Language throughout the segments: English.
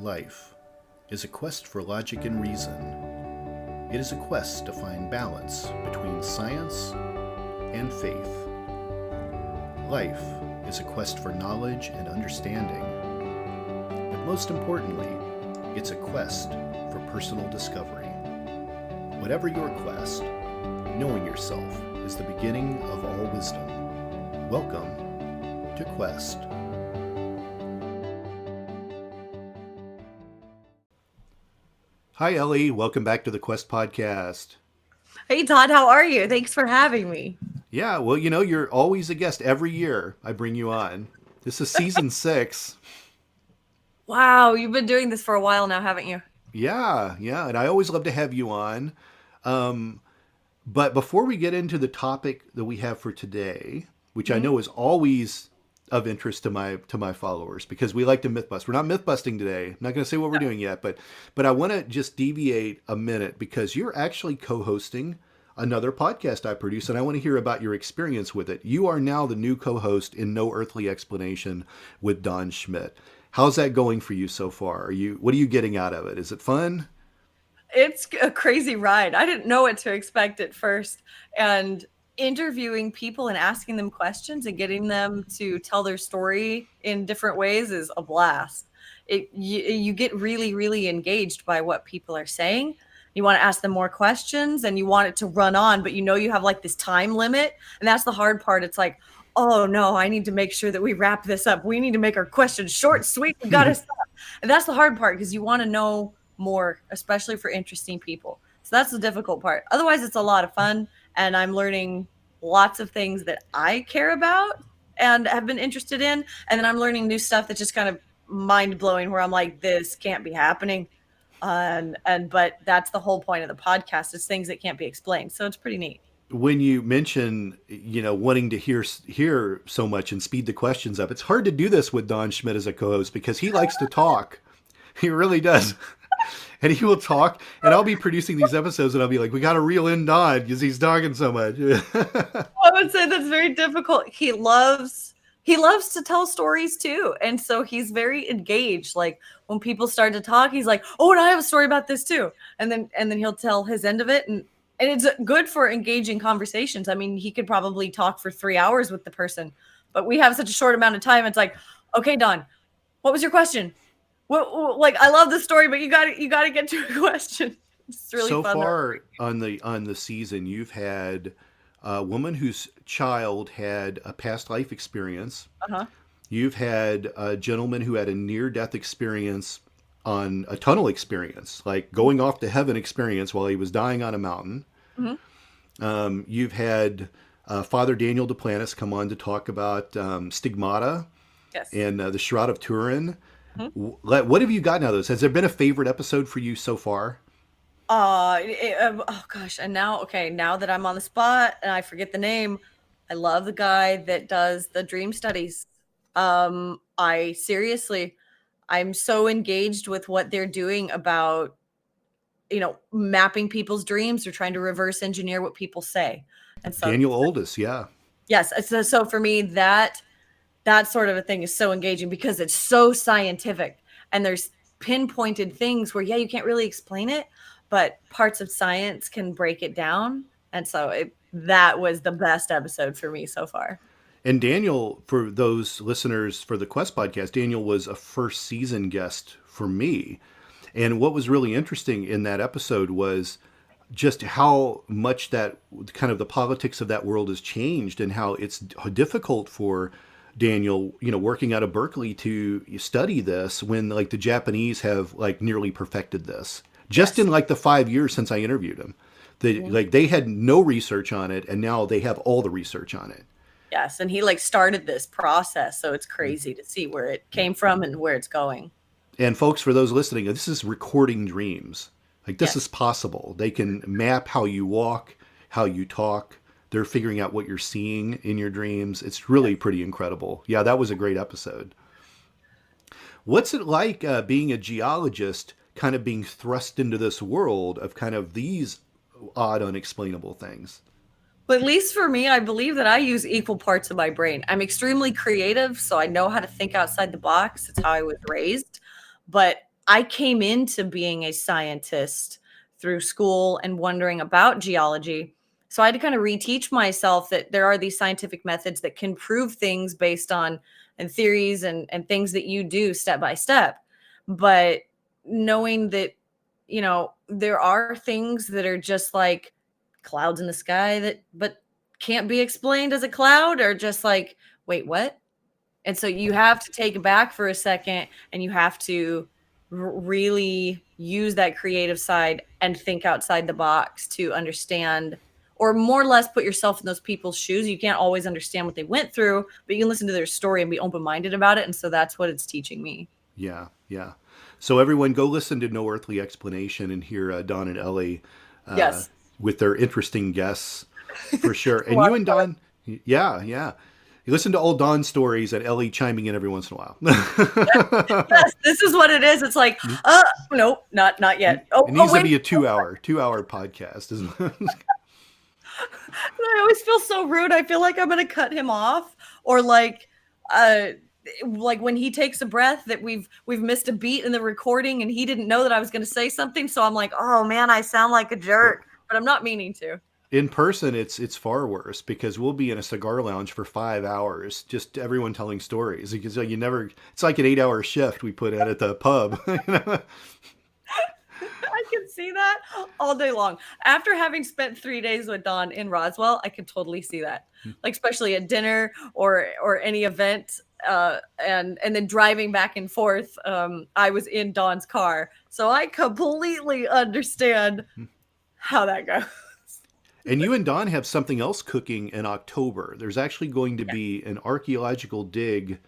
Life is a quest for logic and reason. It is a quest to find balance between science and faith. Life is a quest for knowledge and understanding. But most importantly, it's a quest for personal discovery. Whatever your quest, knowing yourself is the beginning of all wisdom. Welcome to Quest. Hi, Ellie. Welcome back to the Quest podcast. Hey, Todd, how are you? Thanks for having me. Yeah, well, you're always a guest every year I bring you on. This is season 6. Wow, you've been doing this for a while now, haven't you? Yeah, and I always love to have you on. But before we get into the topic that we have for today, which I know is always of interest to my followers, because we like to myth bust. We're not myth busting today. I'm not going to say what we're doing yet, but I want to just deviate a minute because you're actually co-hosting another podcast I produce, and I want to hear about your experience with it. You are now the new co-host in No Earthly Explanation with Don Schmidt. How's that going for you so far? What are you getting out of it? Is it fun? It's a crazy ride. I didn't know what to expect at first. And interviewing people and asking them questions and getting them to tell their story in different ways is a blast. You get really, really engaged by what people are saying. You want to ask them more questions and you want it to run on, but you have like this time limit. And that's the hard part. It's like, oh no, I need to make sure that we wrap this up. We need to make our questions short, sweet. We got to stop. And that's the hard part because you want to know more, especially for interesting people. So that's the difficult part. Otherwise, it's a lot of fun. And I'm learning lots of things that I care about and have been interested in. And then I'm learning new stuff that's just kind of mind blowing where I'm like, this can't be happening. But that's the whole point of the podcast is things that can't be explained. So it's pretty neat. When you mention, wanting to hear so much and speed the questions up, it's hard to do this with Don Schmidt as a co-host because he likes to talk. He really does. And he will talk, and I'll be producing these episodes, and I'll be like, we got to reel in Don because he's talking so much. I would say that's very difficult. He loves to tell stories too. And so he's very engaged. Like when people start to talk, he's like, oh, and I have a story about this too. And then he'll tell his end of it. And it's good for engaging conversations. I mean, he could probably talk for 3 hours with the person, but we have such a short amount of time. It's like, okay, Don, what was your question? Well, like I love the story, but you got to get to a question. It's really so fun. So far on the season, you've had a woman whose child had a past life experience. Uh-huh. You've had a gentleman who had a near-death experience on a tunnel experience, like going off to heaven experience while he was dying on a mountain. Mm-hmm. You've had Father Daniel Duplantis come on to talk about stigmata. Yes. And the Shroud of Turin. Mm-hmm. What have you gotten out of those? Has there been a favorite episode for you so far? Oh gosh. And now that I'm on the spot and I forget the name, I love the guy that does the dream studies. I'm so engaged with what they're doing about, mapping people's dreams or trying to reverse engineer what people say. And so Daniel Oldis. Yeah. Yes. So for me, that sort of a thing is so engaging because it's so scientific and there's pinpointed things where, you can't really explain it, but parts of science can break it down. And so that was the best episode for me so far. And Daniel, for those listeners for the Quest podcast, Daniel was a first season guest for me. And what was really interesting in that episode was just how much that kind of the politics of that world has changed and how it's difficult for Daniel, working out of Berkeley to study this when like the Japanese have like nearly perfected this just in like the 5 years since I interviewed him. They had no research on it and now they have all the research on it. Yes. And he like started this process. So it's crazy to see where it came from and where it's going. And folks, for those listening, this is recording dreams. Like this is possible. They can map how you walk, how you talk. They're figuring out what you're seeing in your dreams. It's really pretty incredible. Yeah, that was a great episode. What's it like being a geologist, kind of being thrust into this world of kind of these odd, unexplainable things? But at least for me, I believe that I use equal parts of my brain. I'm extremely creative, so I know how to think outside the box. It's how I was raised. But I came into being a scientist through school and wondering about geology. So I had to kind of reteach myself that there are these scientific methods that can prove things based on and theories and things that you do step by step. But knowing that, there are things that are just like clouds in the sky that but can't be explained as a cloud, or just like, wait, what? And so you have to take it back for a second, and you have to really use that creative side and think outside the box to understand, or more or less put yourself in those people's shoes. You can't always understand what they went through, but you can listen to their story and be open-minded about it. And so that's what it's teaching me. Yeah, yeah. So everyone, go listen to No Earthly Explanation and hear Don and Ellie Yes. with their interesting guests for sure. And Lot you of and fun. Don, yeah, yeah. You listen to old Don stories and Ellie chiming in every once in a while. Yes, this is what it is. It's like, nope, not yet. It needs to Wait. be a two hour podcast, isn't it? I always feel so rude. I feel like I'm going to cut him off, or like when he takes a breath that we've missed a beat in the recording and he didn't know that I was going to say something. So I'm like, oh man, I sound like a jerk, but I'm not meaning to. In person, it's far worse because we'll be in a cigar lounge for 5 hours, just everyone telling stories. Because you never, it's like an 8-hour shift we put in at the pub. I can see that all day long. After having spent 3 days with Don in Roswell, I could totally see that. Like especially at dinner or any event, and then driving back and forth. I was in Don's car, so I completely understand how that goes. And you and Don have something else cooking in October. There's actually going to be an archaeological dig at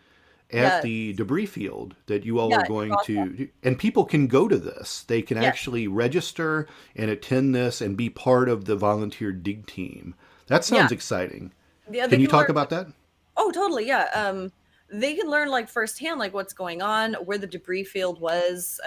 Yes. the debris field that you all Yeah, are in going Roswell. to, and people can go to this. They can Yes. actually register and attend this and be part of the volunteer dig team. That Yeah. sounds exciting. Yeah, they Can you can talk learn. about that? Oh, totally. Yeah. They can learn like firsthand, like what's going on, where the debris field was,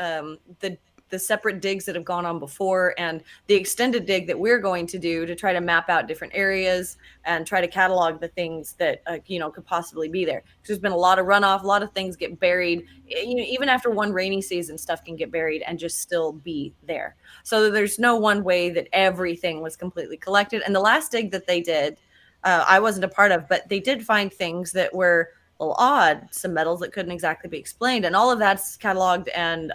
the separate digs that have gone on before, and the extended dig that we're going to do to try to map out different areas and try to catalog the things that could possibly be there. Because there's been a lot of runoff, a lot of things get buried. Even after one rainy season, stuff can get buried and just still be there. So there's no one way that everything was completely collected. And the last dig that they did, I wasn't a part of, but they did find things that were a little odd, some metals that couldn't exactly be explained. And all of that's cataloged, and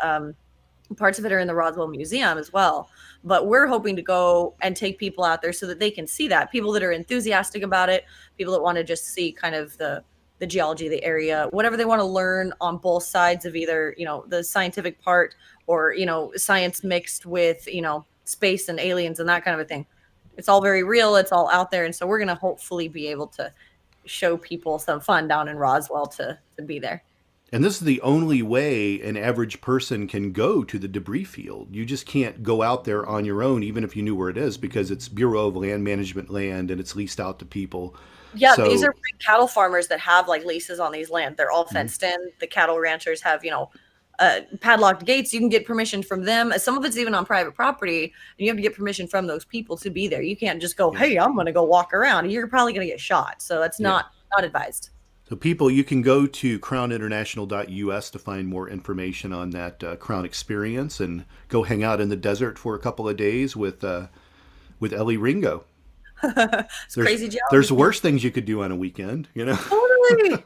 parts of it are in the Roswell Museum as well. But we're hoping to go and take people out there so that they can see that. People that are enthusiastic about it, people that want to just see kind of the geology of the area, whatever they want to learn on both sides of either, the scientific part, or, science mixed with, space and aliens and that kind of a thing. It's all very real. It's all out there. And so we're going to hopefully be able to show people some fun down in Roswell to be there. And this is the only way an average person can go to the debris field. You just can't go out there on your own, even if you knew where it is, because it's Bureau of Land Management land and it's leased out to people. Yeah, So, these are big cattle farmers that have like leases on these land. They're all fenced in. The cattle ranchers have, padlocked gates. You can get permission from them. Some of it's even on private property, and you have to get permission from those people to be there. You can't just go, hey, I'm going to go walk around. You're probably going to get shot. So that's not advised. so people, you can go to crowninternational.us to find more information on that Crown experience and go hang out in the desert for a couple of days with Elley Ringo. It's crazy geology. There's worse things you could do on a weekend, Totally.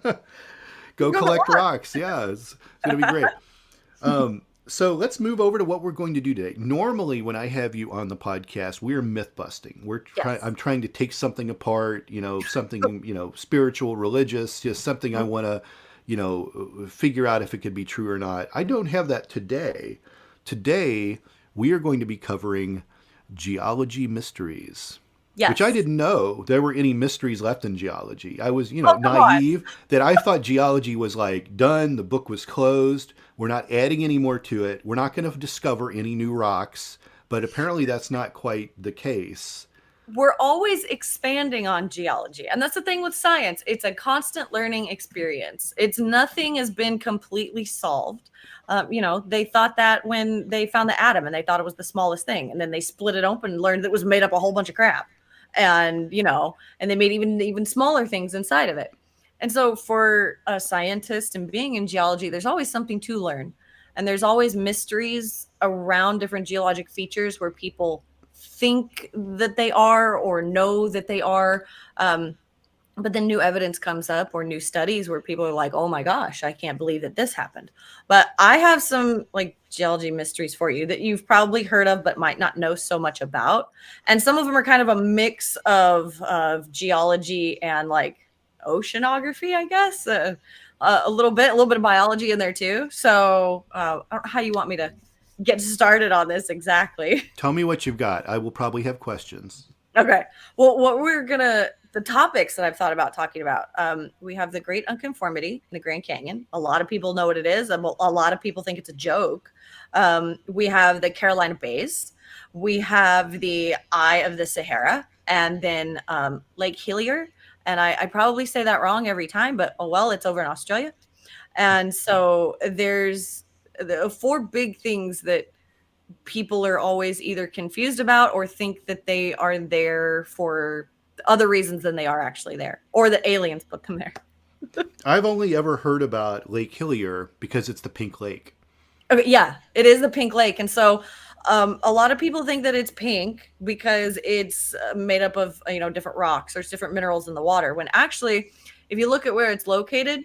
Go Go collect to work. rocks. Yeah, it's going to be great. So let's move over to what we're going to do today. Normally, when I have you on the podcast, we're myth busting. Yes. I'm trying to take something apart, something, spiritual, religious, just something I want to, figure out if it could be true or not. I don't have that today. Today, we are going to be covering Geology Mysteries. Yes. Which I didn't know there were any mysteries left in geology. I was, come on. naive that I thought geology was like done. The book was closed. We're not adding any more to it. We're not going to discover any new rocks. But apparently that's not quite the case. We're always expanding on geology. And that's the thing with science. It's a constant learning experience. Nothing has been completely solved. They thought that when they found the atom, and they thought it was the smallest thing. And then they split it open and learned that it was made up a whole bunch of crap. And, and they made even smaller things inside of it. And so for a scientist and being in geology, there's always something to learn. And there's always mysteries around different geologic features where people think that they are or know that they are. But then new evidence comes up or new studies where people are like, oh my gosh, I can't believe that this happened. But I have some like geology mysteries for you that you've probably heard of but might not know so much about. And some of them are kind of a mix of geology and like oceanography, I guess. A little bit of biology in there too. So I don't know how you want me to get started on this exactly. Tell me what you've got. I will probably have questions. Okay. Well, the topics that I've thought about talking about, we have the Great Unconformity in the Grand Canyon. A lot of people know what it is. A lot of people think it's a joke. We have the Carolina Bays. We have the Eye of the Sahara, and then Lake Hillier. And I probably say that wrong every time, but oh well, it's over in Australia. And so there's the four big things that people are always either confused about or think that they are there for other reasons than they are actually there, or that aliens put them there. I've only ever heard about Lake Hillier because it's the Pink Lake. Okay, yeah, it is the Pink Lake. And so a lot of people think that it's pink because it's made up of, different rocks. There's different minerals in the water, when actually, if you look at where it's located,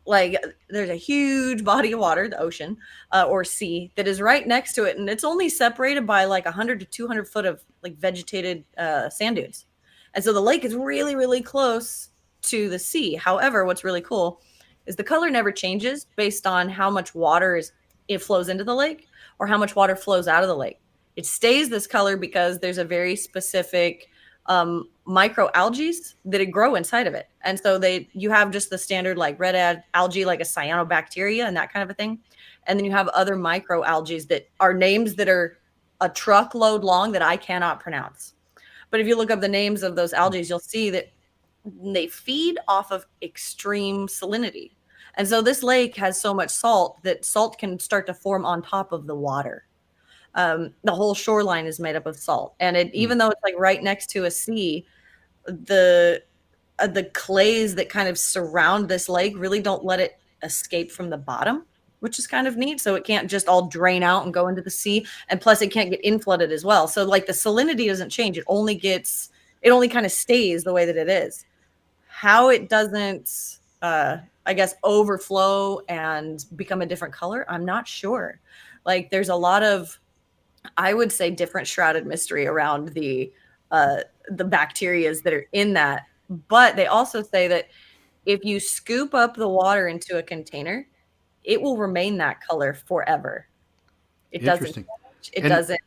like there's a huge body of water, the ocean or sea, that is right next to it, and it's only separated by like 100 to 200 foot of like vegetated sand dunes. And so the lake is really, really close to the sea. However, what's really cool is the color never changes based on how much water it flows into the lake or how much water flows out of the lake. It stays this color because there's a very specific microalgae that grow inside of it. And so you have just the standard like red algae, like a cyanobacteria and that kind of a thing. And then you have other microalgae that are names that are a truckload long that I cannot pronounce. But if you look up the names of those algae, you'll see that they feed off of extreme salinity. And so this lake has so much salt that salt can start to form on top of the water. The whole shoreline is made up of salt. And even though it's like right next to a sea, the clays that kind of surround this lake really don't let it escape from the bottom, which is kind of neat. So it can't just all drain out and go into the sea. And plus it can't get inflooded as well. So like the salinity doesn't change. It only kind of stays the way that it is. How it doesn't, I guess, overflow and become a different color, I'm not sure. Like there's a lot of, I would say, different shrouded mystery around the bacterias that are in that. But they also say that if you scoop up the water into a container, it will remain that color forever. It doesn't change. It doesn't.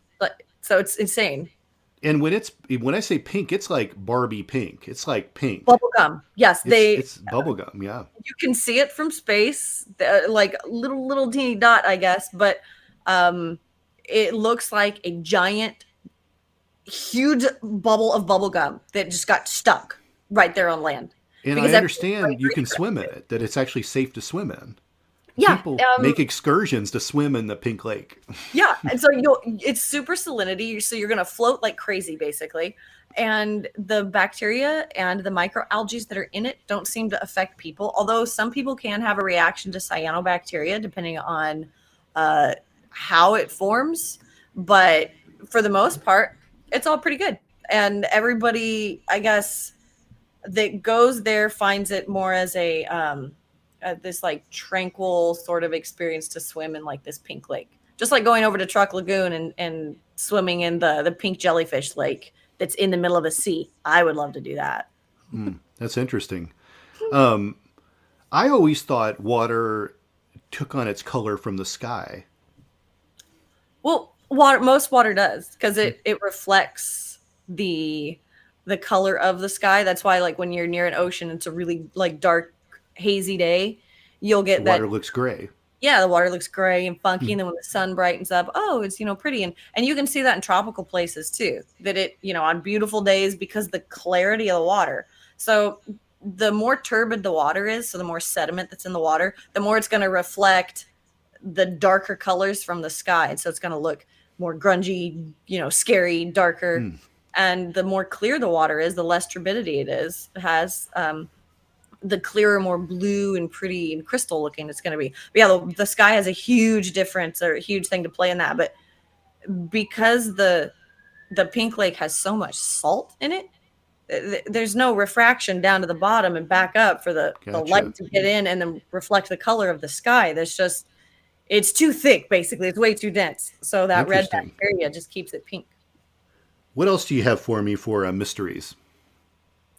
So it's insane. And when I say pink, it's like Barbie pink. It's like pink. Bubblegum. Yes, it's bubblegum. Yeah. You can see it from space, like little teeny dot, I guess, but it looks like a giant, huge bubble of bubblegum that just got stuck right there on land. And I understand you can swim in it, that it's actually safe to swim in. Yeah. People make excursions to swim in the Pink Lake. Yeah. And so it's super salinity. So you're going to float like crazy, basically. And the bacteria and the microalgae that are in it don't seem to affect people. Although some people can have a reaction to cyanobacteria, depending on how it forms. But for the most part, it's all pretty good. And everybody, I guess, that goes there finds it more as this like tranquil sort of experience to swim in like this pink lake. Just like going over to Truck Lagoon and swimming in the pink jellyfish lake that's in the middle of a sea. I would love to do that. That's interesting. I always thought water took on its color from the sky. Well, most water does, because it reflects the color of the sky. That's why like when you're near an ocean, it's a really like dark, hazy day, you'll get the water looks gray. Yeah, the water looks gray and funky. And then when the sun brightens up, it's pretty. And you can see that in tropical places too, that it on beautiful days, because the clarity of the water. So the more turbid the water is, so the more sediment that's in the water, the more it's going to reflect the darker colors from the sky. And so it's going to look more grungy, scary, darker. And the more clear the water is, the less turbidity it has. the clearer, more blue and pretty and crystal looking it's going to be. But yeah, the sky has a huge difference or a huge thing to play in that. But because the pink lake has so much salt in it, there's no refraction down to the bottom and back up for the Gotcha. light to get in and then reflect the color of the sky. There's just, it's too thick, basically. It's way too dense. So that red Interesting. bacteria just keeps it pink. What else do you have for me for mysteries?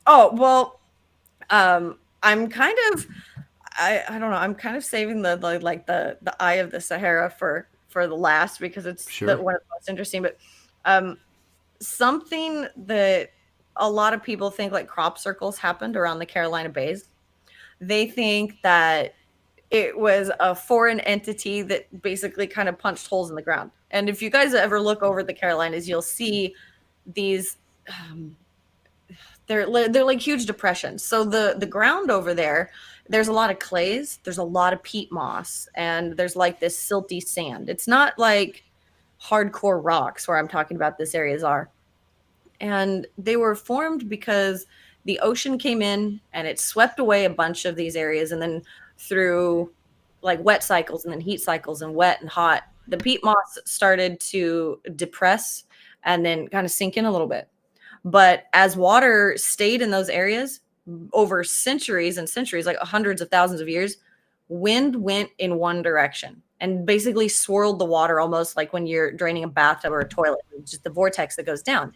Oh, well, I'm kind of, I don't know. I'm kind of saving the Eye of the Sahara for the last, because it's Sure. one of the most interesting. But um, something that a lot of people think, like, crop circles happened around the Carolina Bays. They think that it was a foreign entity that basically kind of punched holes in the ground. And if you guys ever look over the Carolinas, you'll see these. They're like huge depressions. So the ground over there, there's a lot of clays, there's a lot of peat moss, and there's like this silty sand. It's not like hardcore rocks where I'm talking about this areas are. And they were formed because the ocean came in and it swept away a bunch of these areas, and then through like wet cycles and then heat cycles and wet and hot, the peat moss started to depress and then kind of sink in a little bit. But as water stayed in those areas over centuries and centuries, like hundreds of thousands of years, wind went in one direction and basically swirled the water, almost like when you're draining a bathtub or a toilet, just the vortex that goes down.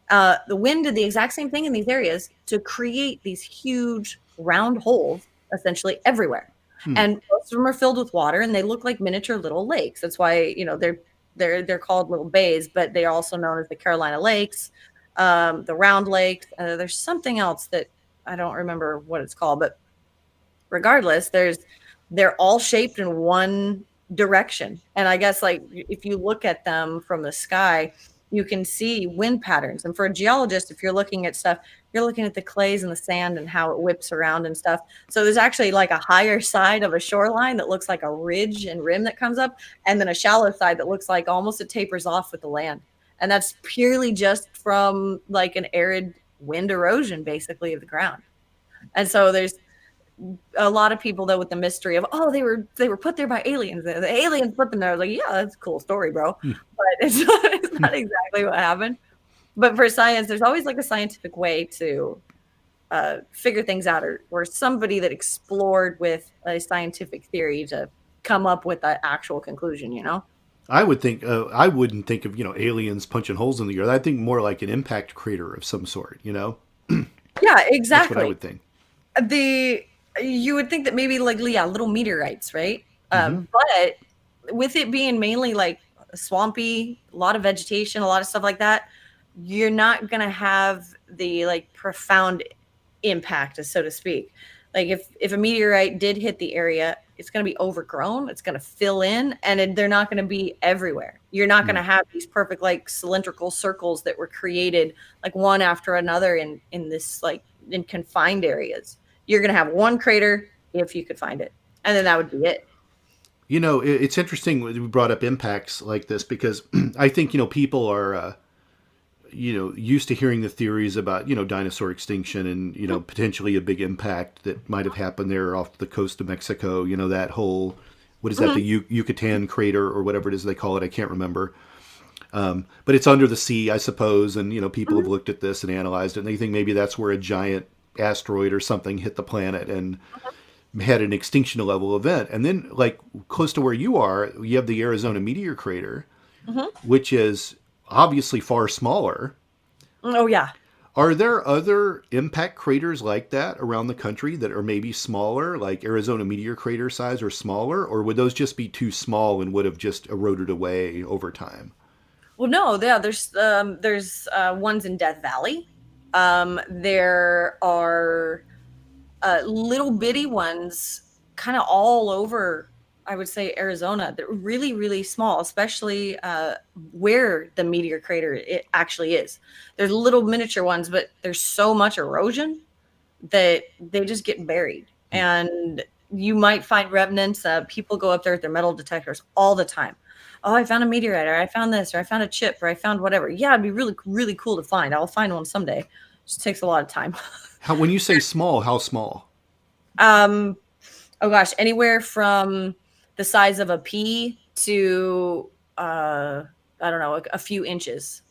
The wind did the exact same thing in these areas to create these huge round holes essentially everywhere. And most of them are filled with water, and they look like miniature little lakes. That's why, they're called little bays, but they are also known as the Carolina Lakes, the Round Lakes. There's something else that I don't remember what it's called, but regardless, they're all shaped in one direction. And I guess, like, if you look at them from the sky, you can see wind patterns. And for a geologist, if you're looking at stuff, you're looking at the clays and the sand and how it whips around and stuff. So there's actually like a higher side of a shoreline that looks like a ridge and rim that comes up, and then a shallow side that looks like almost it tapers off with the land. And that's purely just from like an arid wind erosion, basically, of the ground. And so there's a lot of people, though, with the mystery of, oh, they were put there by aliens. The aliens put them there. I was like, yeah, that's a cool story, bro. But it's not exactly what happened. But for science, there's always like a scientific way to figure things out, or somebody that explored with a scientific theory to come up with that actual conclusion, I would think I wouldn't think of aliens punching holes in the earth. I think more like an impact crater of some sort. Yeah, That's what I exactly. would think. You would think that maybe like, yeah, little meteorites, right? But with it being mainly like swampy, a lot of vegetation, a lot of stuff like that, you're not gonna have the like profound impact, so to speak. Like if a meteorite did hit the area, it's going to be overgrown, it's going to fill in, and they're not going to be everywhere. You're not going to have these perfect like cylindrical circles that were created like one after another in this like in confined areas. You're going to have one crater if you could find it, and then that would be it. It's interesting we brought up impacts like this because I think people are used to hearing the theories about dinosaur extinction and potentially a big impact that might have happened there off the coast of Mexico. That whole, what is that, the Yucatan crater or whatever it is they call it, I can't remember. But it's under the sea, I suppose, and people have looked at this and analyzed it, and they think maybe that's where a giant asteroid or something hit the planet and had an extinction level event. And then, like, close to where you are, you have the Arizona meteor crater, which is obviously far smaller. Oh yeah. Are there other impact craters like that around the country that are maybe smaller, like Arizona meteor crater size or smaller, or would those just be too small and would have just eroded away over time? Well, no, yeah, there's ones in Death Valley. There are little bitty ones kind of all over, I would say, Arizona. They're really, really small, especially where the meteor crater it actually is. There's little miniature ones, but there's so much erosion that they just get buried. And you might find remnants. People go up there with their metal detectors all the time. Oh, I found a meteorite, or I found this, or I found a chip, or I found whatever. Yeah, it'd be really, really cool to find. I'll find one someday. Just takes a lot of time. When you say small, how small? Um, oh gosh, anywhere from the size of a pea to I don't know, a few inches.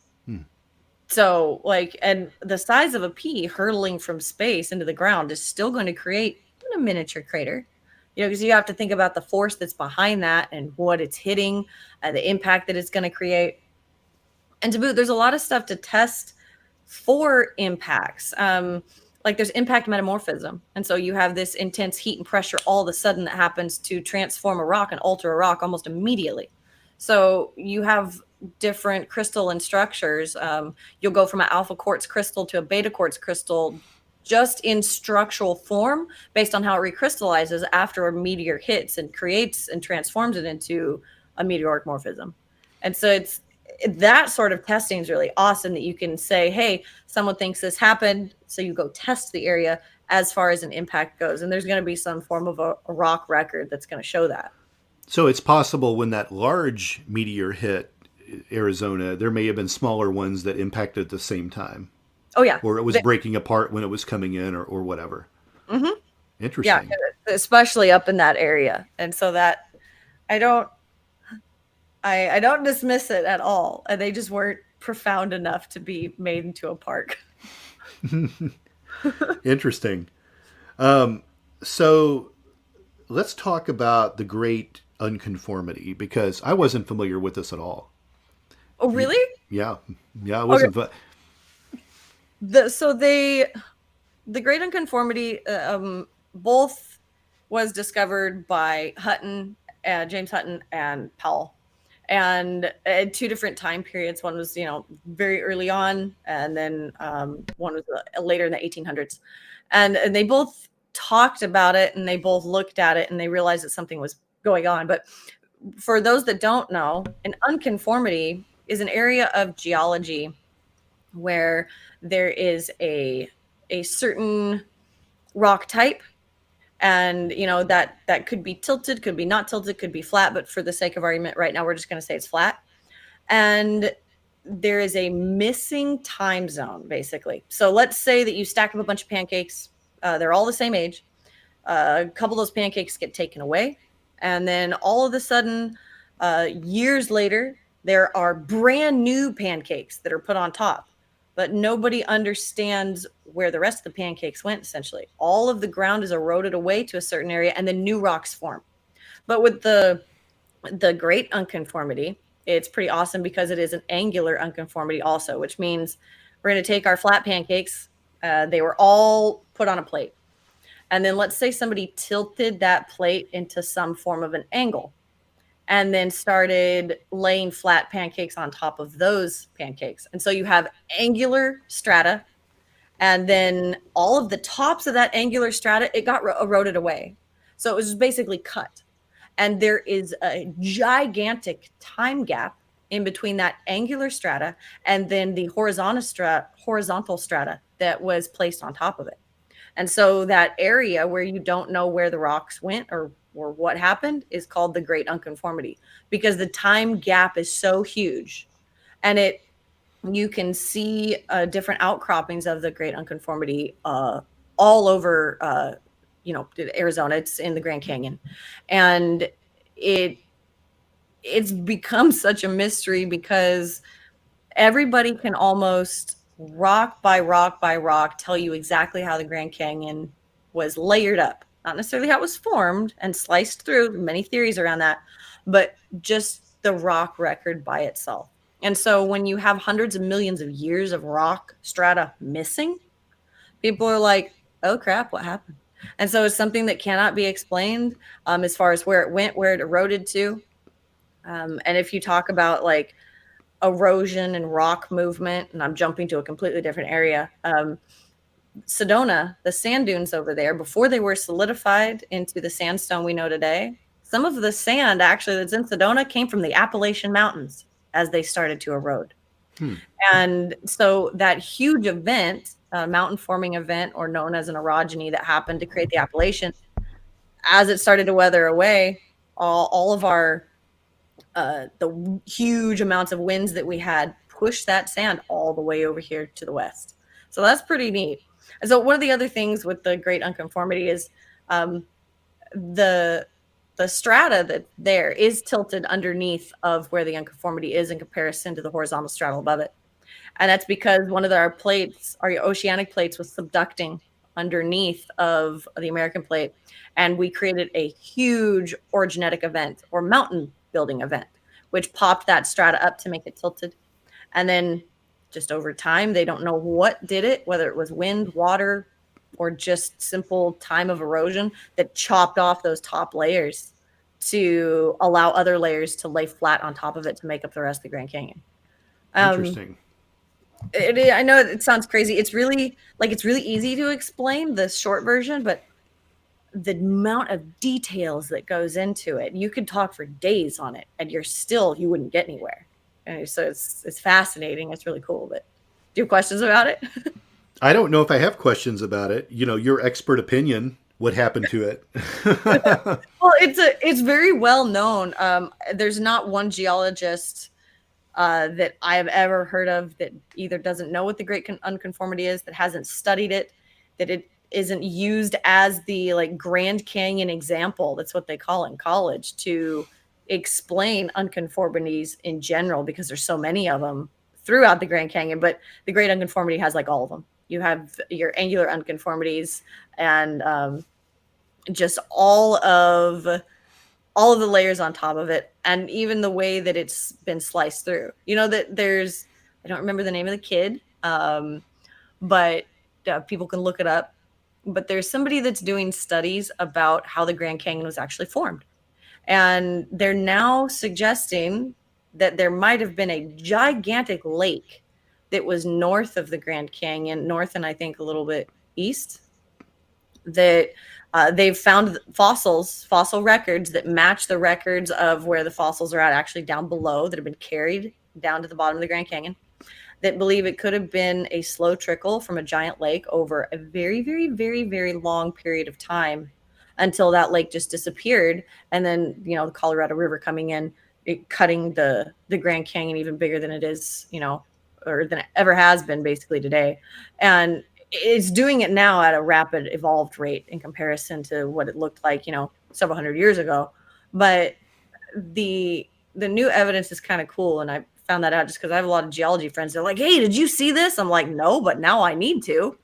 So, like, and the size of a pea hurtling from space into the ground is still going to create a miniature crater. You know, because you have to think about the force that's behind that and what it's hitting, the impact that it's going to create. And to boot, there's a lot of stuff to test for impacts. Like there's impact metamorphism. And so you have this intense heat and pressure all of a sudden that happens to transform a rock and alter a rock almost immediately. So you have different crystalline structures. You'll go from an alpha quartz crystal to a beta quartz crystal just in structural form based on how it recrystallizes after a meteor hits and creates and transforms it into a meteoric morphism. And so it's that sort of testing is really awesome, that you can say, hey, someone thinks this happened, so you go test the area as far as an impact goes, and there's going to be some form of a rock record that's going to show that. So it's possible when that large meteor hit Arizona, there may have been smaller ones that impacted at the same time. Oh yeah, or it was breaking apart when it was coming in, or whatever. Mm-hmm. Interesting. Yeah, especially up in that area. And so that I don't dismiss it at all. And they just weren't profound enough to be made into a park. Interesting. So let's talk about the Great Unconformity, because I wasn't familiar with this at all. Oh, really? Yeah. I wasn't. Okay. The Great Unconformity both was discovered by James Hutton and Powell, and at two different time periods. One was, very early on, and then one was later in the 1800s, and they both talked about it, and they both looked at it, and they realized that something was going on. But for those that don't know, an unconformity is an area of geology where there is a certain rock type, and that could be tilted, could be not tilted, could be flat, but for the sake of argument right now we're just going to say it's flat. And there is a missing time zone, basically. So let's say that you stack up a bunch of pancakes, they're all the same age, a couple of those pancakes get taken away, and then all of a sudden years later there are brand new pancakes that are put on top, but nobody understands where the rest of the pancakes went. Essentially, all of the ground is eroded away to a certain area, and then new rocks form. But with the Great Unconformity, it's pretty awesome because it is an angular unconformity also, which means we're going to take our flat pancakes. They were all put on a plate. And then let's say somebody tilted that plate into some form of an angle and then started laying flat pancakes on top of those pancakes. And so you have angular strata, and then all of the tops of that angular strata, it got eroded away. So it was basically cut. And there is a gigantic time gap in between that angular strata and then the horizontal strata that was placed on top of it. And so that area where you don't know where the rocks went or what happened is called the Great Unconformity, because the time gap is so huge. And you can see different outcroppings of the Great Unconformity all over Arizona. It's in the Grand Canyon. And it's become such a mystery because everybody can almost rock by rock by rock tell you exactly how the Grand Canyon was layered up. Not necessarily how it was formed and sliced through, many theories around that, but just the rock record by itself. And so when you have hundreds of millions of years of rock strata missing, people are like, oh crap, what happened? And so it's something that cannot be explained as far as where it went, where it eroded to. And if you talk about like erosion and rock movement, and I'm jumping to a completely different area, Sedona, the sand dunes over there, before they were solidified into the sandstone we know today, some of the sand actually that's in Sedona came from the Appalachian Mountains as they started to erode. And so that huge event, mountain forming event, or known as an orogeny, that happened to create the Appalachian, as it started to weather away, all of our the huge amounts of winds that we had pushed that sand all the way over here to the west. So that's pretty neat. And so one of the other things with the Great Unconformity is the the strata that there is tilted underneath of where the unconformity is in comparison to the horizontal stratum above it. And that's because one of our plates, our oceanic plates, was subducting underneath of the American plate. And we created a huge orogenetic event or mountain building event, which popped that strata up to make it tilted. And then just over time, they don't know what did it, whether it was wind, water, or just simple time of erosion that chopped off those top layers to allow other layers to lay flat on top of it to make up the rest of the Grand Canyon. Interesting. I know it sounds crazy. It's really easy to explain the short version, but the amount of details that goes into it, you could talk for days on it, and you wouldn't get anywhere. And so it's fascinating. It's really cool. But do you have questions about it? I don't know if I have questions about it. Your expert opinion. What happened to it? Well, it's very well known. There's not one geologist that I have ever heard of that either doesn't know what the Great Unconformity is, that hasn't studied it, that it isn't used as the Grand Canyon example. That's what they call in college to explain unconformities in general, because there's so many of them throughout the Grand Canyon. But the Great Unconformity has all of them. You have your angular unconformities and just all of the layers on top of it, and even the way that it's been sliced through. That there's, I don't remember the name of the kid, but people can look it up. But there's somebody that's doing studies about how the Grand Canyon was actually formed. And they're now suggesting that there might have been a gigantic lake that was north of the Grand Canyon, north and I think a little bit east, that they've found fossil records that match the records of where the fossils are at, actually down below, that have been carried down to the bottom of the Grand Canyon, that believe it could have been a slow trickle from a giant lake over a very, very, very, very long period of time until that lake just disappeared. And then, the Colorado River coming in, cutting the Grand Canyon even bigger than it is, or than it ever has been basically today. And it's doing it now at a rapid evolved rate in comparison to what it looked like, several hundred years ago. But the new evidence is kind of cool. And I found that out just because I have a lot of geology friends. They're like, hey, did you see this? I'm like, no, but now I need to.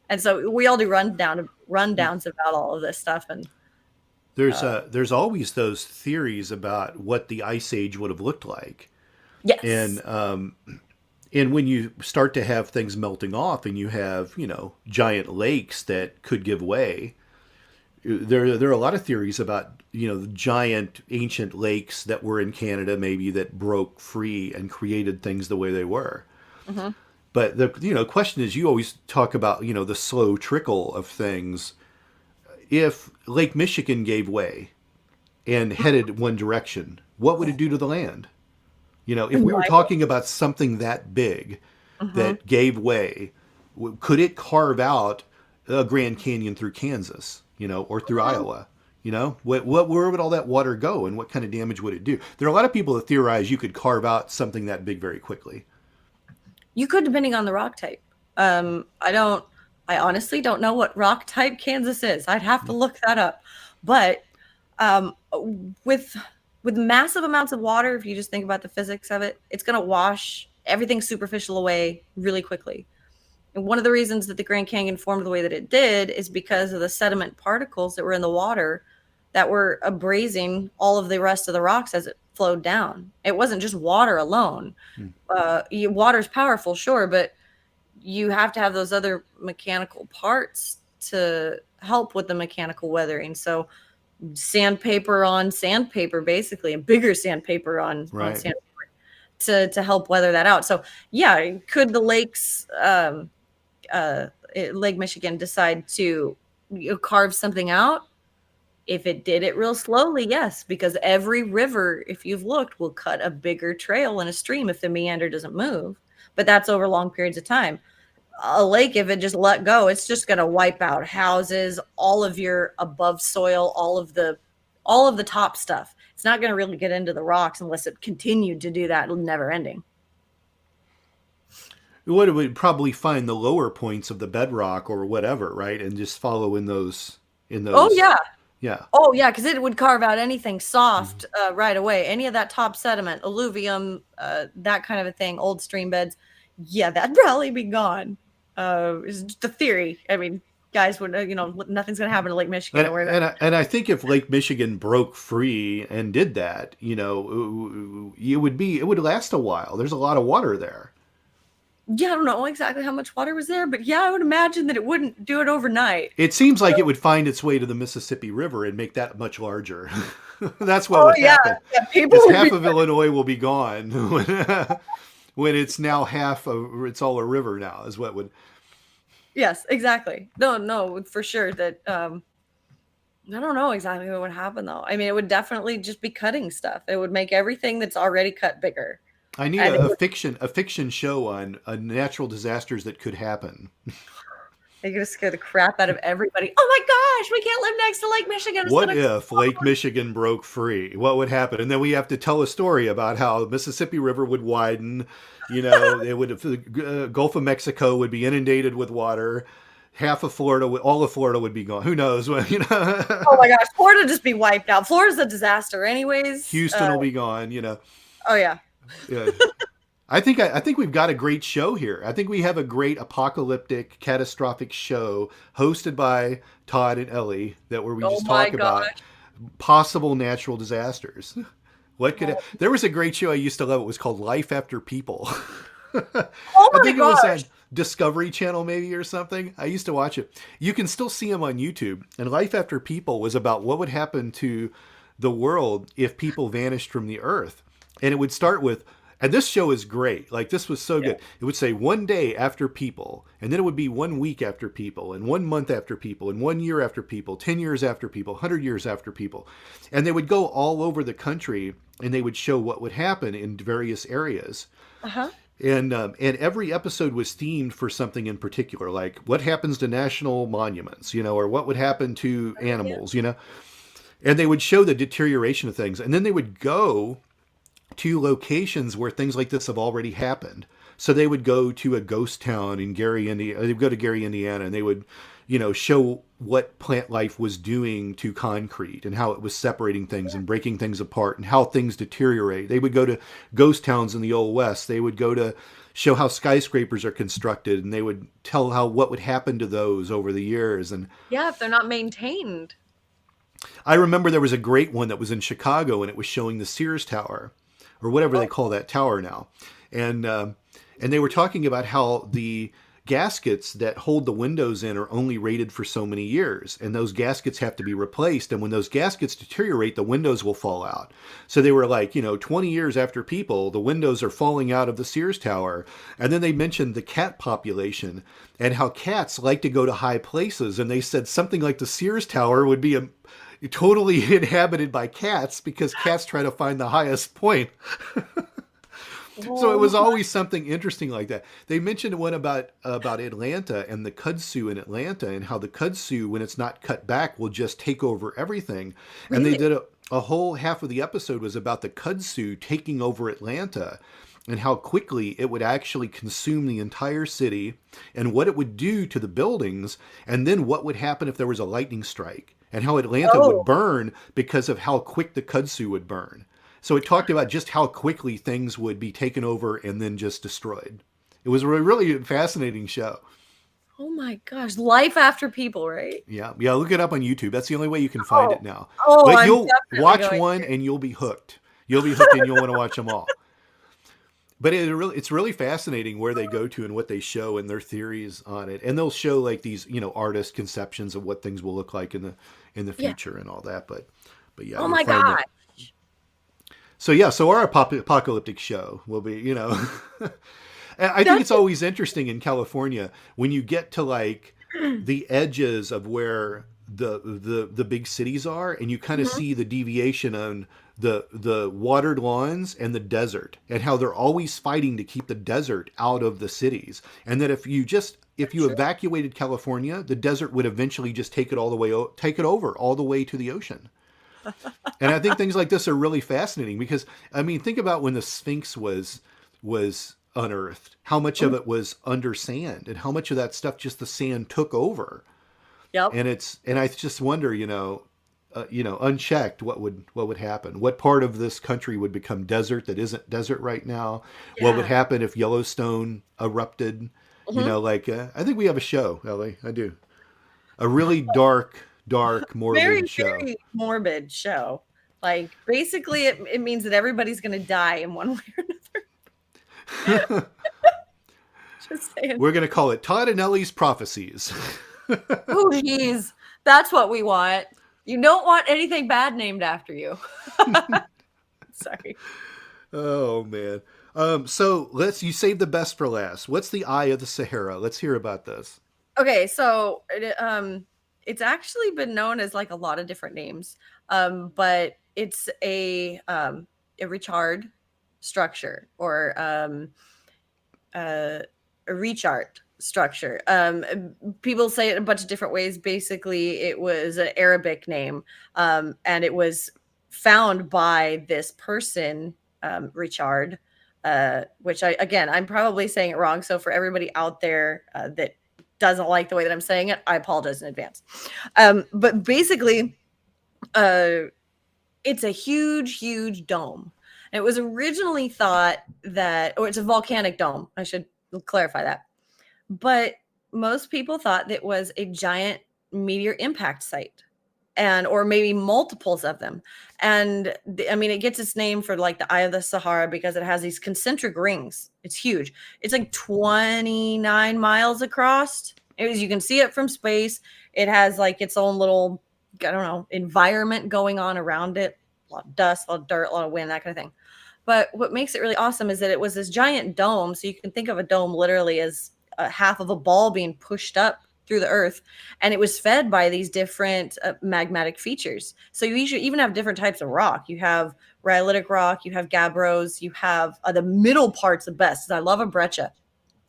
And so we all do rundowns about all of this stuff. And there's always those theories about what the ice age would have looked like. Yes. And when you start to have things melting off and you have, giant lakes that could give way, there are a lot of theories about, the giant ancient lakes that were in Canada maybe that broke free and created things the way they were. Mm-hmm. But the question is, you always talk about, the slow trickle of things. If Lake Michigan gave way and headed one direction, what would it do to the land? If we were talking about something that big that gave way, could it carve out a Grand Canyon through Kansas, or through Iowa? Where would all that water go, and what kind of damage would it do? There are a lot of people that theorize you could carve out something that big very quickly. You could, depending on the rock type. I honestly don't know what rock type Kansas is. I'd have to look that up. But with massive amounts of water, if you just think about the physics of it, it's going to wash everything superficial away really quickly. And one of the reasons that the Grand Canyon formed the way that it did is because of the sediment particles that were in the water that were abrasing all of the rest of the rocks as it flowed down. It wasn't just water alone. Water's powerful, sure, but you have to have those other mechanical parts to help with the mechanical weathering. So sandpaper on sandpaper, basically, and bigger sandpaper on sandpaper to help weather that out. So yeah, could the lakes, Lake Michigan, decide to carve something out? If it did it real slowly, yes, because every river, if you've looked, will cut a bigger trail in a stream if the meander doesn't move. But that's over long periods of time. A lake, if it just let go, it's just going to wipe out houses, all of your above soil, all of the top stuff. It's not going to really get into the rocks unless it continued to do that, never ending. It would probably find the lower points of the bedrock or whatever, right, and just follow in those in Oh those. yeah. Yeah. Oh yeah, because it would carve out anything Mm-hmm. soft right away. Any of that top sediment, alluvium, that kind of a thing, old stream beds. Yeah, that'd probably be gone. Is just a theory. I mean, guys would nothing's gonna happen to Lake Michigan. Don't worry about And I think if Lake Michigan broke free and did that, it would last a while. There's a lot of water there. it. Yeah, I don't know exactly how much water was there, but yeah, I would imagine that it wouldn't do it overnight. It seems like it would find its way to the Mississippi River and make that much larger. That's what Oh would yeah, happen. yeah, people Because would half be. of Illinois will be gone when it's now it's all a river now, is what would. Yes, exactly. No, for sure that I don't know exactly what would happen though. I mean, it would definitely just be cutting stuff. It would make everything that's already cut bigger. I need And it would, a fiction show on natural disasters that could happen. they're gonna scare the crap out of everybody. Oh my gosh, we can't live next to Lake Michigan. It's What gonna if Lake Michigan broke free? What would happen? And then we have to tell a story about how the Mississippi River would widen. It would the Gulf of Mexico would be inundated with water. Half of Florida, all of Florida would be gone. Who knows? Oh my gosh, Florida just be wiped out. Florida's a disaster, anyways. Houston will be gone. Oh yeah. Yeah. I think we've got a great show here. I think we have a great apocalyptic, catastrophic show hosted by Todd and Ellie where we Oh just my talk about gosh. possible natural disasters. There was a great show I used to love. It was called Life After People. Oh I my think it was gosh. on Discovery Channel maybe or something. I used to watch it. You can still see them on YouTube. And Life After People was about what would happen to the world if people vanished from the earth. And it would start with, and this show is great. Like, this was so good. It would say 1 day after people, and then it would be 1 week after people, and 1 month after people, and 1 year after people, 10 years after people, 100 years after people. And they would go all over the country, and they would show what would happen in various areas. Uh-huh. And every episode was themed for something in particular, like what happens to national monuments, or what would happen to animals, And they would show the deterioration of things, and then they would go to locations where things like this have already happened. So they would go to a ghost town in Gary, Indiana. They would go to Gary, Indiana, and they would, show what plant life was doing to concrete and how it was separating things and breaking things apart and how things deteriorate. They would go to ghost towns in the Old West. They would go to show how skyscrapers are constructed, and they would tell what would happen to those over the years. And Yeah, if they're not maintained. I remember there was a great one that was in Chicago, and it was showing the Sears Tower, or whatever they call that tower now. And they were talking about how the gaskets that hold the windows in are only rated for so many years, and those gaskets have to be replaced. And when those gaskets deteriorate, the windows will fall out. So they were like, 20 years after people, the windows are falling out of the Sears Tower. And then they mentioned the cat population and how cats like to go to high places. And they said something like the Sears Tower would be totally inhabited by cats because cats try to find the highest point. So it was always something interesting like that. They mentioned one about Atlanta and the kudzu in Atlanta, and how the kudzu, when it's not cut back, will just take over everything. And they did a whole half of the episode was about the kudzu taking over Atlanta and how quickly it would actually consume the entire city and what it would do to the buildings, and then what would happen if there was a lightning strike, and how Atlanta would burn because of how quick the kudzu would burn. So it talked about just how quickly things would be taken over and then just destroyed. It was a really fascinating show. Oh my gosh, Life After People, right? Yeah, look it up on YouTube. That's the only way you can find it now. Oh, But I'm you'll definitely watch going one to. and you'll be hooked. You'll be hooked and you'll want to watch them all. But it's really fascinating where they go to and what they show and their theories on it. And they'll show like these, artist conceptions of what things will look like in the future and all that. But yeah. Oh my God. So our apocalyptic show will be, I think it's always interesting in California when you get to like the edges of where the big cities are, and you kind of see the deviation on the watered lawns and the desert, and how they're always fighting to keep the desert out of the cities. And that if you evacuated California, the desert would eventually just take it over all the way to the ocean. And I think things like this are really fascinating because, I mean, think about when the Sphinx was unearthed, how much of it was under sand and how much of that stuff just the sand took over. Yep. And I just wonder, unchecked, what would happen? What part of this country would become desert that isn't desert right now? What would Yeah. happen if Yellowstone erupted? Hmm. I think we have a show, Ellie. I do. A really dark, Very, morbid show. very morbid show. Like basically it means that everybody's gonna die in one way or another. Just saying. We're going to call it Todd and Ellie's Prophecies. Oh geez. That's what we want. You don't want anything bad named after you. Sorry. Oh, man. So you save the best for last. What's the Eye of the Sahara? Let's hear about this. Okay, so it's actually been known as like a lot of different names, but it's a Richard structure or a rechart structure. People say it a bunch of different ways. Basically, it was an Arabic name, and it was found by this person, Richard. Which I'm probably saying it wrong. So for everybody out there that doesn't like the way that I'm saying it, I apologize in advance. But basically, it's a huge dome. And it was originally thought that, or it's a volcanic dome. I should clarify that. But most people thought that it was a giant meteor impact site, or maybe multiples of them. And it gets its name for like the Eye of the Sahara because it has these concentric rings. It's huge. It's like 29 miles across. As you can see it from space, it has like its own little, I don't know, environment going on around it. A lot of dust, a lot of dirt, a lot of wind, that kind of thing. But what makes it really awesome is that it was this giant dome. So you can think of a dome literally as half of a ball being pushed up through the earth, and it was fed by these different magmatic features. So you usually even have different types of rock. You have rhyolitic rock, you have gabbros, you have the middle part's the best. I love a breccia.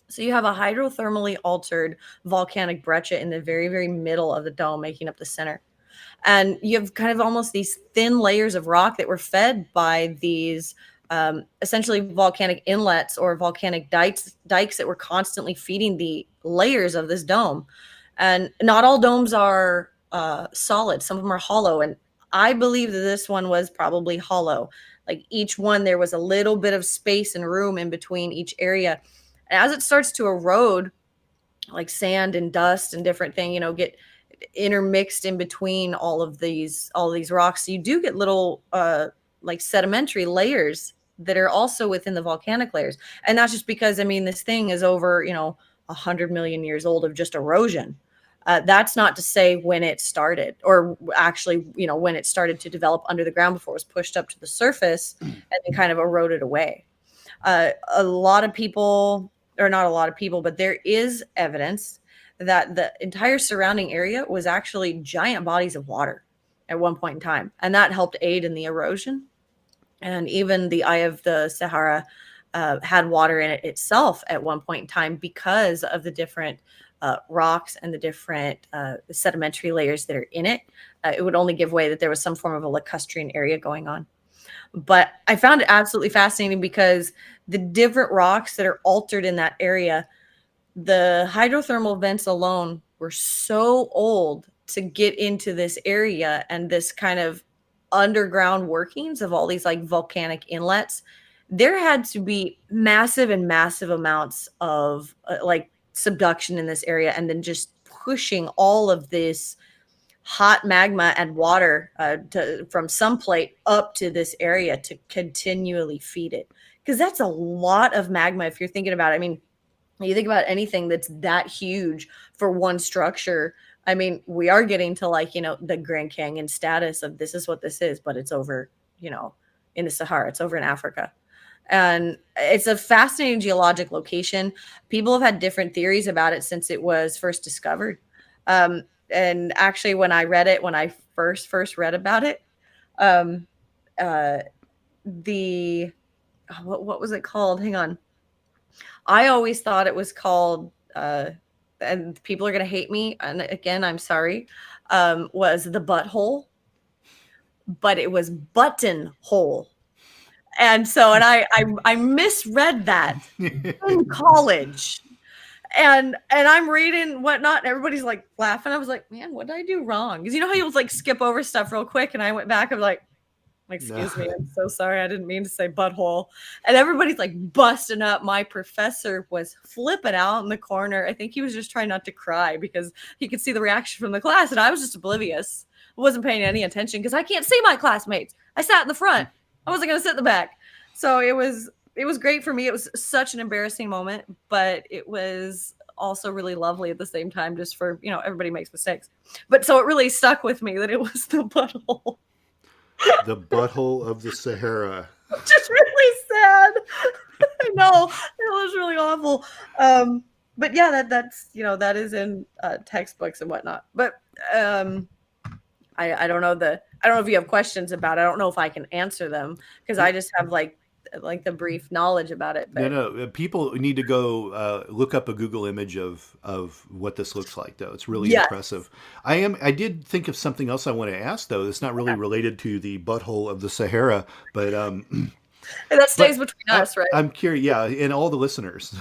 So you have a hydrothermally altered volcanic breccia in the very, very middle of the dome, making up the center. And you have kind of almost these thin layers of rock that were fed by these essentially volcanic inlets or volcanic dikes that were constantly feeding the layers of this dome. And not all domes are solid. Some of them are hollow. And I believe that this one was probably hollow. Like each one, there was a little bit of space and room in between each area. And as it starts to erode, like sand and dust and different things, get intermixed in between all of these rocks. So you do get little like sedimentary layers that are also within the volcanic layers. And that's just because, this thing is over, 100 million years old of just erosion. That's not to say when it started, or actually, when it started to develop under the ground before it was pushed up to the surface and then kind of eroded away. A lot of people, or not a lot of people, but there is evidence that the entire surrounding area was actually giant bodies of water at one point in time. And that helped aid in the erosion. And even the Eye of the Sahara had water in it itself at one point in time because of the different rocks and the different sedimentary layers that are in it. It would only give way that there was some form of a lacustrine area going on. But I found it absolutely fascinating because the different rocks that are altered in that area, the hydrothermal vents alone were so old to get into this area and this kind of underground workings of all these like volcanic inlets. There had to be massive amounts of like subduction in this area, and then just pushing all of this hot magma and water from some plate up to this area to continually feed it. Because that's a lot of magma if you're thinking about it. You think about anything that's that huge for one structure. We are getting to like, the Grand Canyon status of this is what this is, but it's over, in the Sahara, it's over in Africa. And it's a fascinating geologic location. People have had different theories about it since it was first discovered. And actually, when I first read about it, what was it called? Hang on. I always thought it was called, and people are going to hate me, and again, I'm sorry, was the butthole, but it was buttonhole. And so, and I misread that in college. And I'm reading whatnot, and everybody's like laughing. I was like, man, what did I do wrong? Because you know how you like skip over stuff real quick, and I went back. I'm like, No. excuse me, I'm so sorry. I didn't mean to say butthole. And everybody's like busting up. My professor was flipping out in the corner. I think he was just trying not to cry because he could see the reaction from the class, and I was just oblivious. I wasn't paying any attention because I can't see my classmates. I sat in the front. I wasn't going to sit in the back. So it was great for me. It was such an embarrassing moment, but it was also really lovely at the same time, just for, everybody makes mistakes. But so it really stuck with me that it was the butthole. The butthole of the Sahara. Just really sad. I know. It was really awful. But yeah, that's that is in textbooks and whatnot. But I don't know I don't know if you have questions about it. I don't know if I can answer them because I just have like the brief knowledge about it. But No. People need to go look up a Google image of what this looks like, though. It's really impressive. I did think of something else I want to ask, though. It's not really related to the butthole of the Sahara, but that stays between us, right? I'm curious, yeah, and all the listeners.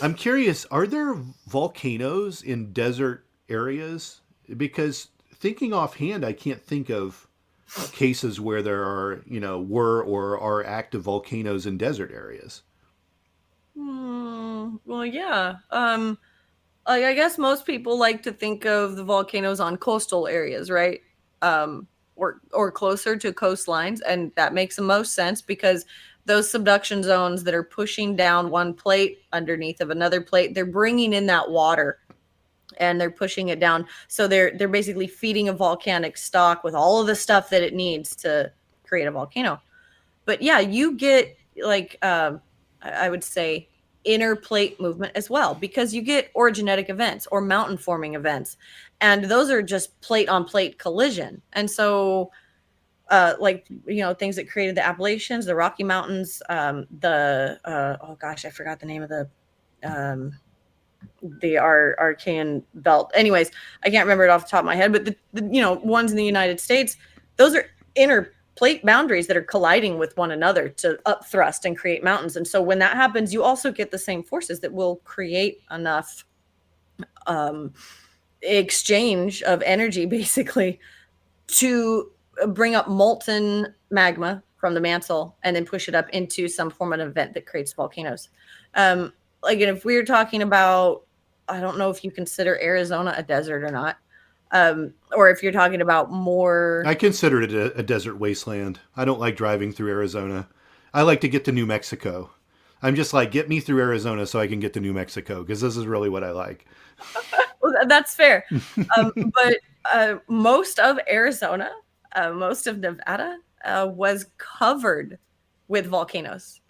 I'm curious, are there volcanoes in desert areas? Because thinking offhand, I can't think of cases where there are, were or are active volcanoes in desert areas. Well, yeah. I guess most people like to think of the volcanoes on coastal areas, right? Or closer to coastlines, and that makes the most sense because those subduction zones that are pushing down one plate underneath of another plate, they're bringing in that water and they're pushing it down. So they're basically feeding a volcanic stock with all of the stuff that it needs to create a volcano. But yeah, you get like I would say inner plate movement as well, because you get orogenetic events or mountain forming events, and those are just plate on plate collision. And so things that created the Appalachians, the Rocky Mountains, oh gosh, I forgot the name of the Archean belt. Anyways, I can't remember it off the top of my head, but the ones in the United States, those are inner plate boundaries that are colliding with one another to upthrust and create mountains. And so when that happens, you also get the same forces that will create enough exchange of energy, basically, to bring up molten magma from the mantle and then push it up into some form of event that creates volcanoes. Like, and if we were talking about, I don't know if you consider Arizona a desert or not, or if you're talking about more. I consider it a desert wasteland. I don't like driving through Arizona. I like to get to New Mexico. I'm just like, get me through Arizona so I can get to New Mexico, because this is really what I like. Well, that's fair. But most of Arizona, most of Nevada was covered with volcanoes.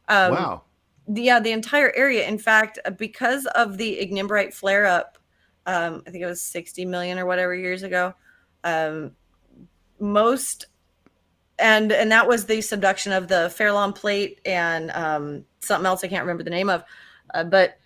Wow. The entire area. In fact, because of the ignimbrite flare up, I think it was 60 million or whatever years ago, most, and that was the subduction of the Farallon plate and something else I can't remember the name of, but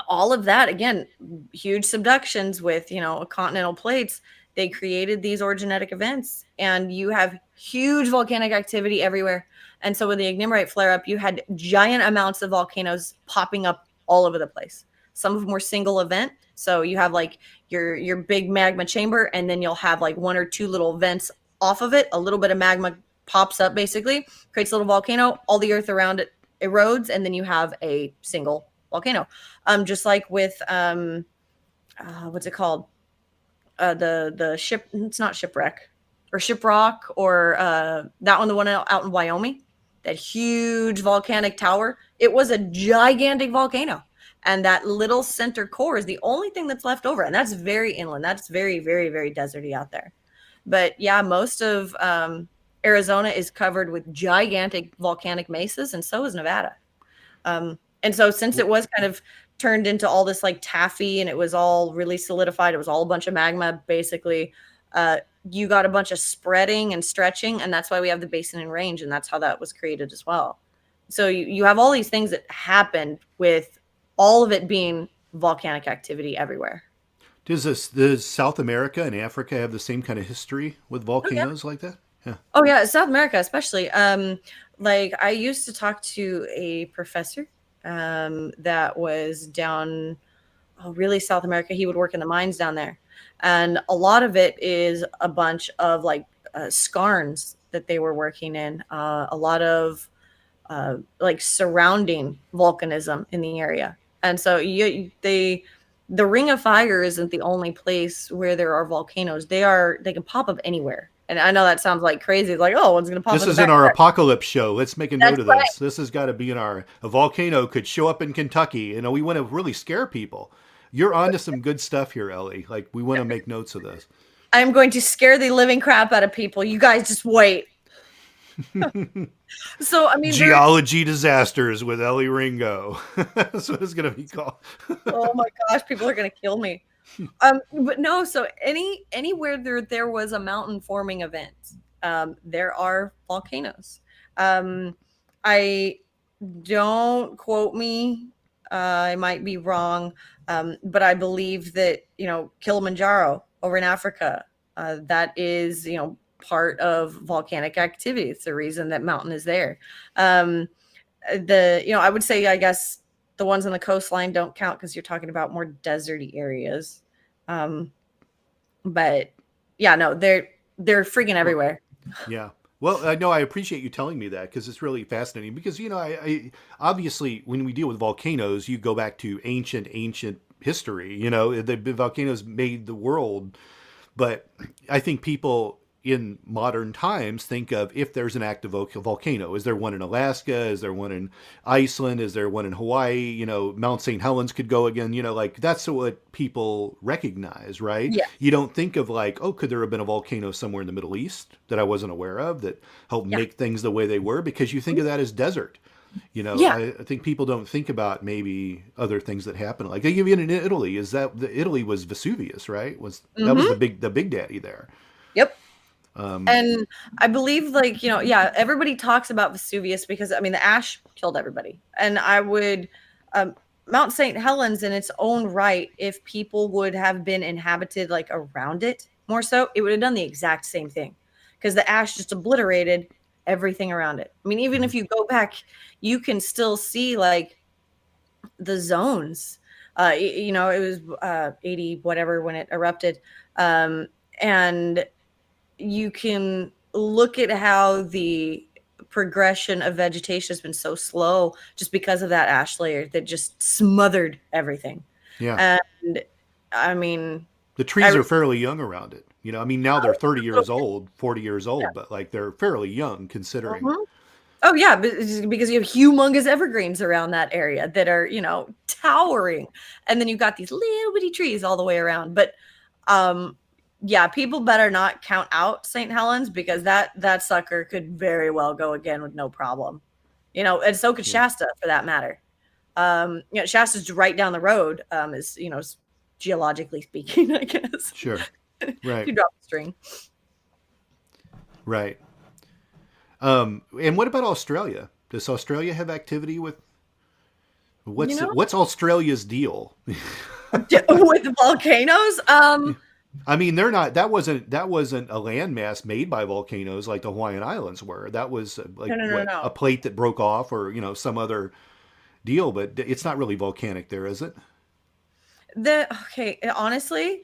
all of that, again, huge subductions with continental plates, they created these orogenetic events, and you have huge volcanic activity everywhere. And so with the ignimbrite flare up, you had giant amounts of volcanoes popping up all over the place. Some of them were single event. So you have like your big magma chamber, and then you'll have like one or two little vents off of it. A little bit of magma pops up, basically creates a little volcano. All the earth around it erodes, and then you have a single volcano. Just like with what's it called? The ship. It's not shipwreck or shiprock or that one, the one out in Wyoming. That huge volcanic tower, it was a gigantic volcano, and that little center core is the only thing that's left over, and that's very inland. That's very, very, very deserty out there. But yeah, most of Arizona is covered with gigantic volcanic mesas, and so is Nevada. And so since it was kind of turned into all this like taffy, and it was all really solidified, it was all a bunch of magma, basically, you got a bunch of spreading and stretching, and that's why we have the basin and range, and that's how that was created as well. So you have all these things that happened with all of it being volcanic activity everywhere. Does South America and Africa have the same kind of history with volcanoes like that? Yeah. Oh yeah, South America especially. Like I used to talk to a professor that was down, really South America. He would work in the mines down there. And a lot of it is a bunch of like skarns that they were working in, a lot of like surrounding volcanism in the area. And so the Ring of Fire isn't the only place where there are volcanoes. They can pop up anywhere. And I know that sounds like crazy, like, oh, one's going to pop This in the is in back. our apocalypse show. Let's make a note That's of right. this. This has got to be in our. A volcano could show up in Kentucky. You know, we want to really scare people. You're onto some good stuff here, Ellie. Like, we want to make notes of this. I'm going to scare the living crap out of people. You guys just wait. So, I mean, Geology disasters with Elley Ringo. That's what it's going to be called. oh my gosh, people are going to kill me. But no, so anywhere there was a mountain forming event, there are volcanoes. I don't quote me. I might be wrong, but I believe that Kilimanjaro over in Africa, that is part of volcanic activity. It's the reason that mountain is there. I would say, I guess, the ones on the coastline don't count because you're talking about more deserty areas. But yeah, no, they're freaking everywhere. Yeah. Well, no, I appreciate you telling me that because it's really fascinating. Because I obviously when we deal with volcanoes, you go back to ancient history. The volcanoes made the world, but I think people in modern times think of if there's an active volcano. Is there one in Alaska? Is there one in Iceland? Is there one in Hawaii? Mount St. Helens could go again. Like that's what people recognize, right? Yeah. You don't think of like, oh, could there have been a volcano somewhere in the Middle East that I wasn't aware of that helped make things the way they were? Because you think of that as desert. I think people don't think about maybe other things that happen. Like even in Italy, Italy was Vesuvius, right? That was the big daddy there. Yep. And I believe everybody talks about Vesuvius because I mean the ash killed everybody. And I would Mount St. Helens in its own right, if people would have been inhabited like around it more so, it would have done the exact same thing because the ash just obliterated everything around it. I mean, even if you go back, you can still see like the zones. It was 80 whatever when it erupted. And you can look at how the progression of vegetation has been so slow just because of that ash layer that just smothered everything. Yeah. And I mean, the trees are fairly young around it. I mean, now they're 30 years old, 40 years old, but like they're fairly young considering. Oh yeah, because you have humongous evergreens around that area that are, towering. And then you've got these little bitty trees all the way around. But yeah, people better not count out St. Helens because that sucker could very well go again with no problem. And so could Shasta for that matter. Shasta's right down the road, is, geologically speaking, I guess. Sure. Right. If you drop the string. Right. And what about Australia? Does Australia have activity with what's Australia's deal? With volcanoes? I mean, they're not. That wasn't a landmass made by volcanoes like the Hawaiian Islands were. That was like a plate that broke off, or some other deal. But it's not really volcanic there, is it? Honestly,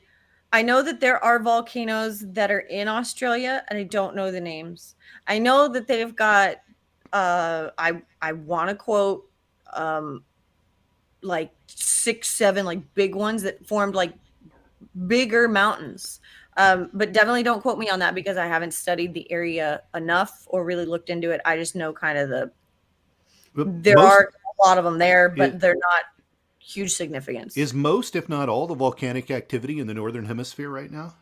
I know that there are volcanoes that are in Australia, and I don't know the names. I know that they've got. I want to quote, like 6, 7 like big ones that formed like bigger mountains, but definitely don't quote me on that because I haven't studied the area enough or really looked into it. I just know kind of there are a lot of them there, but they're not huge significance. Is most, if not all, the volcanic activity in the Northern Hemisphere right now?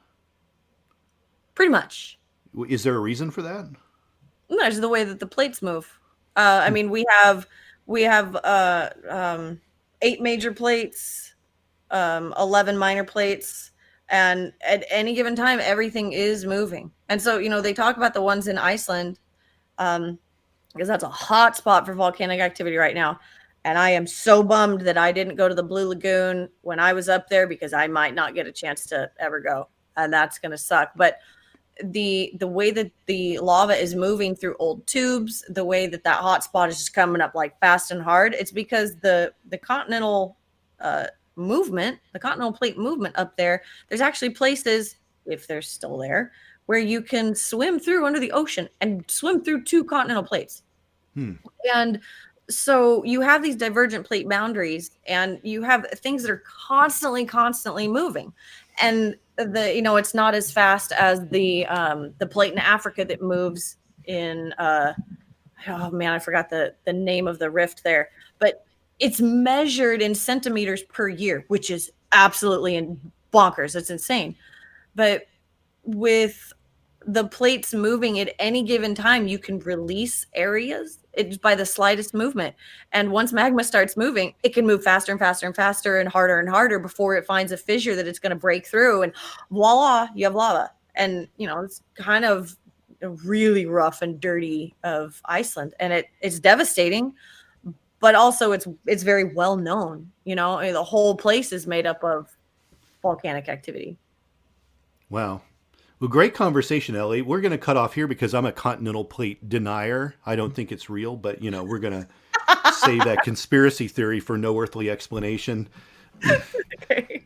Pretty much. Is there a reason for that? No, it's the way that the plates move. I mean, we have 8 major plates, 11 minor plates, and at any given time everything is moving. And so they talk about the ones in Iceland, because that's a hot spot for volcanic activity right now. And I am so bummed that I didn't go to the Blue Lagoon when I was up there because I might not get a chance to ever go, and that's going to suck. But the way that the lava is moving through old tubes, the way that hot spot is just coming up like fast and hard, it's because the continental movement, the continental plate movement up there, there's actually places, if they're still there, where you can swim through under the ocean and swim through 2 continental plates. And so you have these divergent plate boundaries, and you have things that are constantly moving. And it's not as fast as the plate in Africa that moves in oh man, I forgot the name of the rift there, but it's measured in centimeters per year, which is absolutely bonkers. It's insane. But with the plates moving at any given time, you can release areas it's by the slightest movement. And once magma starts moving, it can move faster and faster and faster and harder before it finds a fissure that it's going to break through. And voila, you have lava. And, it's kind of really rough and dirty of Iceland. And it's devastating, but also it's very well known. The whole place is made up of volcanic activity. Wow. Well, great conversation, Elley. We're going to cut off here because I'm a continental plate denier. I don't think it's real, but, we're going to save that conspiracy theory for no earthly explanation. Okay.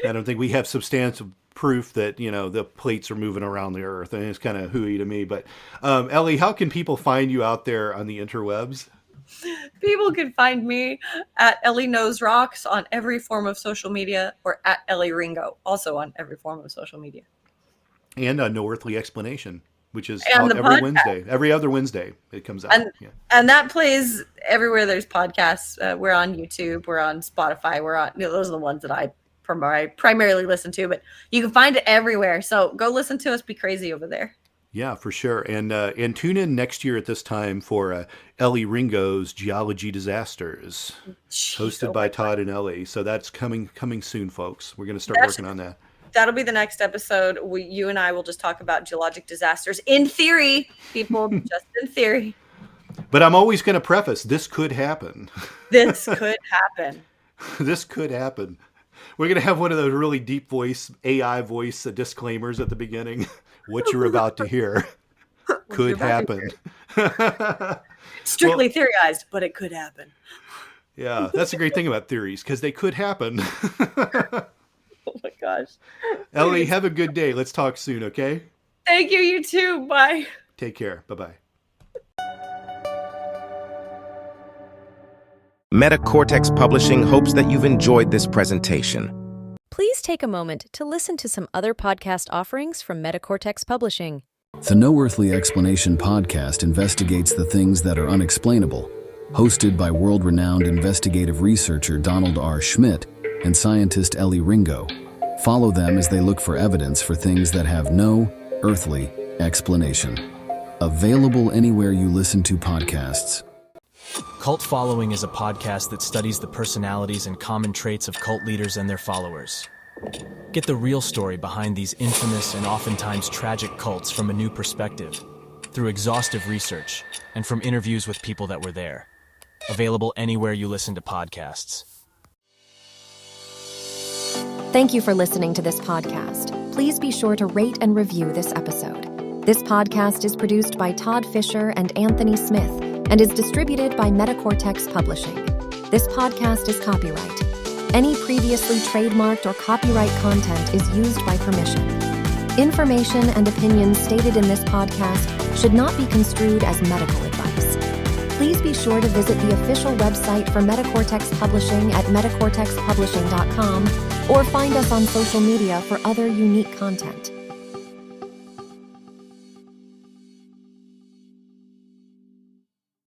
I don't think we have substantial proof that, the plates are moving around the earth. And it's kind of hooey to me. But, Elley, how can people find you out there on the interwebs? People can find me at Elley Knows Rocks on every form of social media, or at Elley Ringo, also on every form of social media. And No Earthly Explanation, which is every podcast. Wednesday. Every other Wednesday it comes out. And that plays everywhere there's podcasts. We're on YouTube. We're on Spotify. We're on, those are the ones that I primarily listen to. But you can find it everywhere. So go listen to us be crazy over there. Yeah, for sure. And tune in next year at this time for Elley Ringo's Geology Disasters, hosted by Todd and Elley. So that's coming soon, folks. We're going to start working on that. That'll be the next episode. You and I will just talk about geologic disasters in theory, people, just in theory. But I'm always going to preface, this could happen. This could happen. This could happen. We're going to have one of those really deep voice, AI voice disclaimers at the beginning. What you're about to hear could happen. Strictly theorized, but it could happen. Yeah, that's the great thing about theories, because they could happen. Oh my gosh. Elley, have a good day. Let's talk soon, okay? Thank you. You too. Bye. Take care. Bye-bye. Metacortex Publishing hopes that you've enjoyed this presentation. Please take a moment to listen to some other podcast offerings from Metacortex Publishing. The No Earthly Explanation podcast investigates the things that are unexplainable. Hosted by world-renowned investigative researcher Donald R. Schmidt and scientist Elley Ringo. Follow them as they look for evidence for things that have no earthly explanation. Available anywhere you listen to podcasts. Cult Following is a podcast that studies the personalities and common traits of cult leaders and their followers. Get the real story behind these infamous and oftentimes tragic cults from a new perspective, through exhaustive research, and from interviews with people that were there. Available anywhere you listen to podcasts. Thank you for listening to this podcast. Please be sure to rate and review this episode. This podcast is produced by Todd Fischer and Anthony Smith and is distributed by Metacortex Publishing. This podcast is copyright. Any previously trademarked or copyright content is used by permission. Information and opinions stated in this podcast should not be construed as medical advice. Please be sure to visit the official website for Metacortex Publishing at metacortexpublishing.com or find us on social media for other unique content.